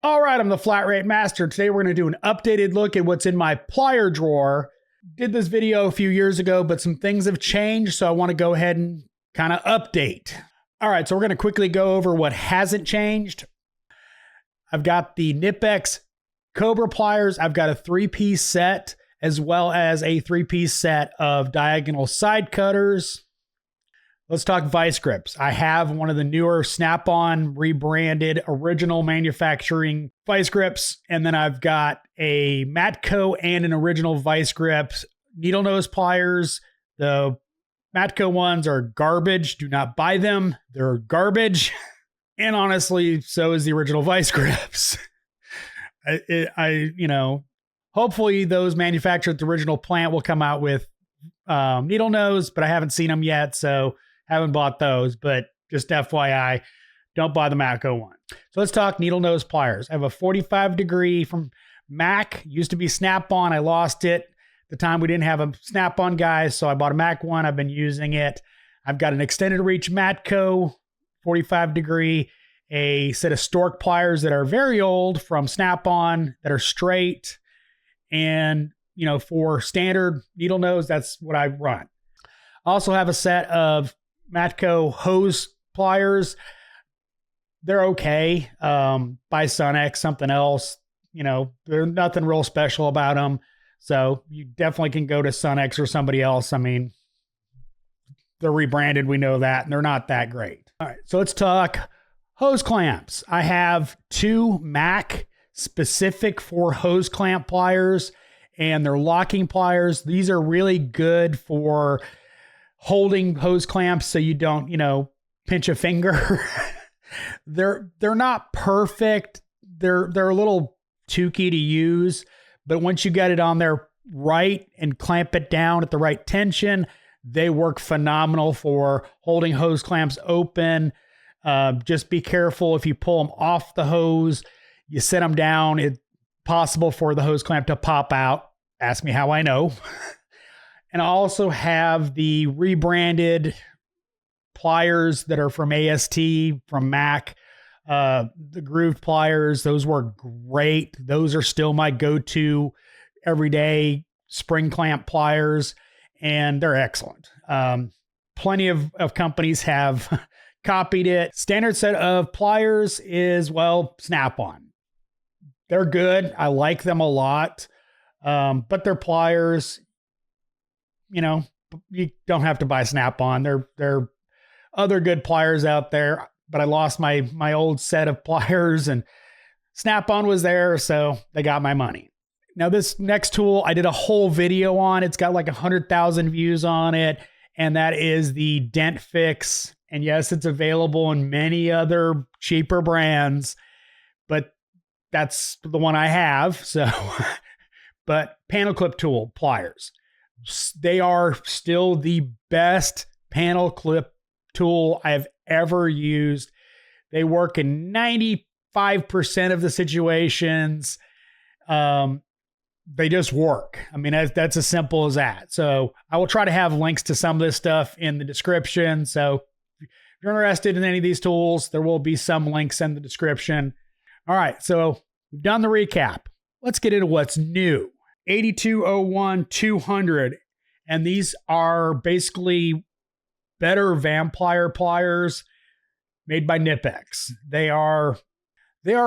All right, I'm the Flat Rate Master. Today we're going to do an updated look at what's in my plier drawer. Did this video a few years ago, but some things have changed, so I want to go ahead and kind of update. All right, so we're going to quickly go over what hasn't changed. I've got the Nipex Cobra pliers. I've got a 3-piece set, as well as a 3-piece set of diagonal side cutters. Let's talk vice grips. I have one of the newer SnapOn rebranded original manufacturing vice grips. And then I've got a Matco and an original vice grips Needlenose pliers. The Matco ones are garbage. Do not buy them. They're garbage. And honestly, so is the original vice grips. Hopefully those manufactured at the original plant will come out with needle nose, but I haven't seen them yet. So haven't bought those, but just FYI, don't buy the Matco one. So let's talk Needlenose pliers. I have a 45 degree from Mac. Used to be SnapOn. I lost it. At the time we didn't have a SnapOn guy, so I bought a Mac one. I've been using it. I've got an extended reach Matco 45 degree, a set of Stork pliers that are very old from SnapOn that are straight. And, for standard needle nose, that's what I run. I also have a set of Matco hose pliers. They're okay. By SUNEX, something else. There's nothing real special about them. So you definitely can go to SUNEX or somebody else. I mean, they're rebranded. We know that. And they're not that great. All right. So let's talk hose clamps. I have 2 Mac specific for hose clamp pliers, and they're locking pliers. These are really good for holding hose clamps so you don't, pinch a finger. They're not perfect. They're a little tooky to use, but once you get it on there right and clamp it down at the right tension, they work phenomenal for holding hose clamps open. Just be careful if you pull them off the hose, you set them down, it's possible for the hose clamp to pop out. Ask me how I know. And I also have the rebranded pliers that are from AST, from Mac, the grooved pliers. Those work great. Those are still my go-to everyday spring clamp pliers, and they're excellent. Plenty of companies have copied it. Standard set of pliers is, SnapOn. They're good. I like them a lot. But they're pliers. You don't have to buy SnapOn. There other good pliers out there, but I lost my old set of pliers, and SnapOn was there, so they got my money. Now this next tool, I did a whole video on. It's got like 100,000 views on it, and that is the Dent Fix. And yes, it's available in many other cheaper brands, but that's the one I have. So, but panel clip tool pliers. They are still the best panel clip tool I've ever used. They work in 95% of the situations. They just work. I mean, that's as simple as that. So I will try to have links to some of this stuff in the description. So if you're interested in any of these tools, there will be some links in the description. All right, so we've done the recap. Let's get into what's new. 8201-200, and these are basically better Vamplier pliers made by Nipex. They are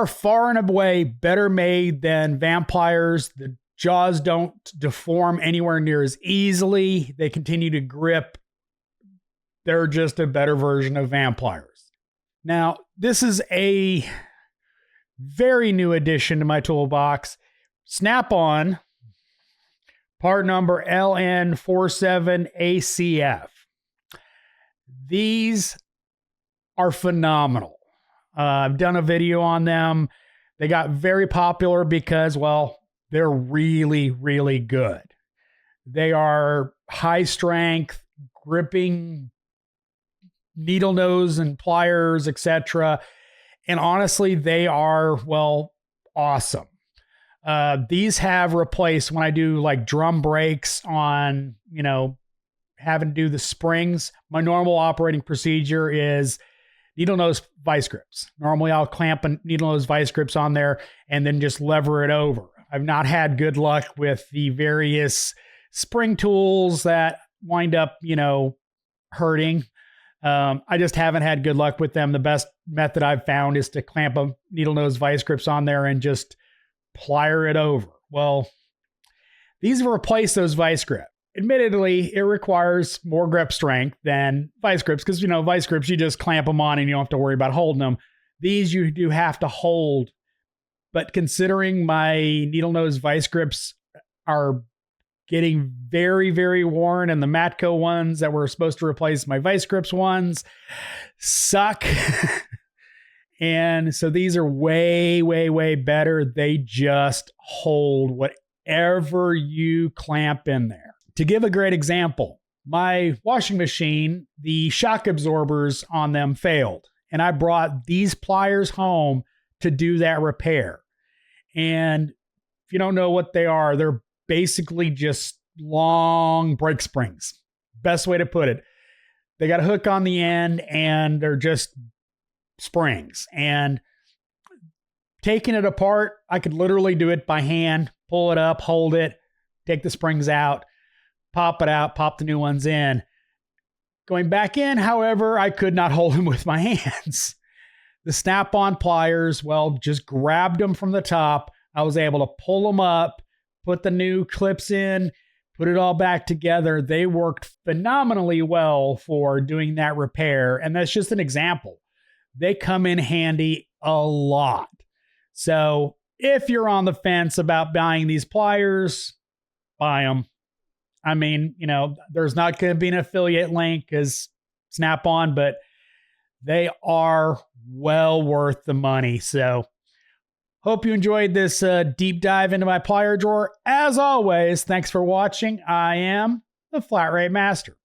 far and away better made than Vampliers. The jaws don't deform anywhere near as easily. They continue to grip. They're just a better version of Vampliers. Now, this is a very new addition to my toolbox. SnapOn, part number Ln47 ACF. These are phenomenal. I've done a video on them. They got very popular because, they're really, really good. They are high strength, gripping needle nose and pliers, etc. And honestly, they are, awesome. These have replaced, when I do like drum brakes on, having to do the springs, my normal operating procedure is needle nose vice grips. Normally I'll clamp a needle nose vice grips on there and then just lever it over. I've not had good luck with the various spring tools that wind up, hurting. I just haven't had good luck with them. The best method I've found is to clamp a needle nose vice grips on there and just plier it over. Well, these replace those vice grips. Admittedly, it requires more grip strength than vice grips because, vice grips, you just clamp them on and you don't have to worry about holding them. These you do have to hold. But considering my needle nose vice grips are getting very, very worn and the Matco ones that were supposed to replace my vice grips ones suck. And so these are way, way, way better. They just hold whatever you clamp in there. To give a great example, my washing machine, the shock absorbers on them failed. And I brought these pliers home to do that repair. And if you don't know what they are, they're basically just long brake springs. Best way to put it. They got a hook on the end and they're just springs. And taking it apart, I could literally do it by hand, pull it up, hold it, take the springs out, pop it out, pop the new ones in. Going back in, however, I could not hold them with my hands. The SnapOn pliers, well, just grabbed them from the top. I was able to pull them up, put the new clips in, put it all back together. They worked phenomenally well for doing that repair. And that's just an example. They come in handy a lot. So if you're on the fence about buying these pliers, buy them. I mean, there's not going to be an affiliate link because SnapOn, but they are well worth the money. So hope you enjoyed this deep dive into my plier drawer. As always, thanks for watching. I am the Flat Rate Master.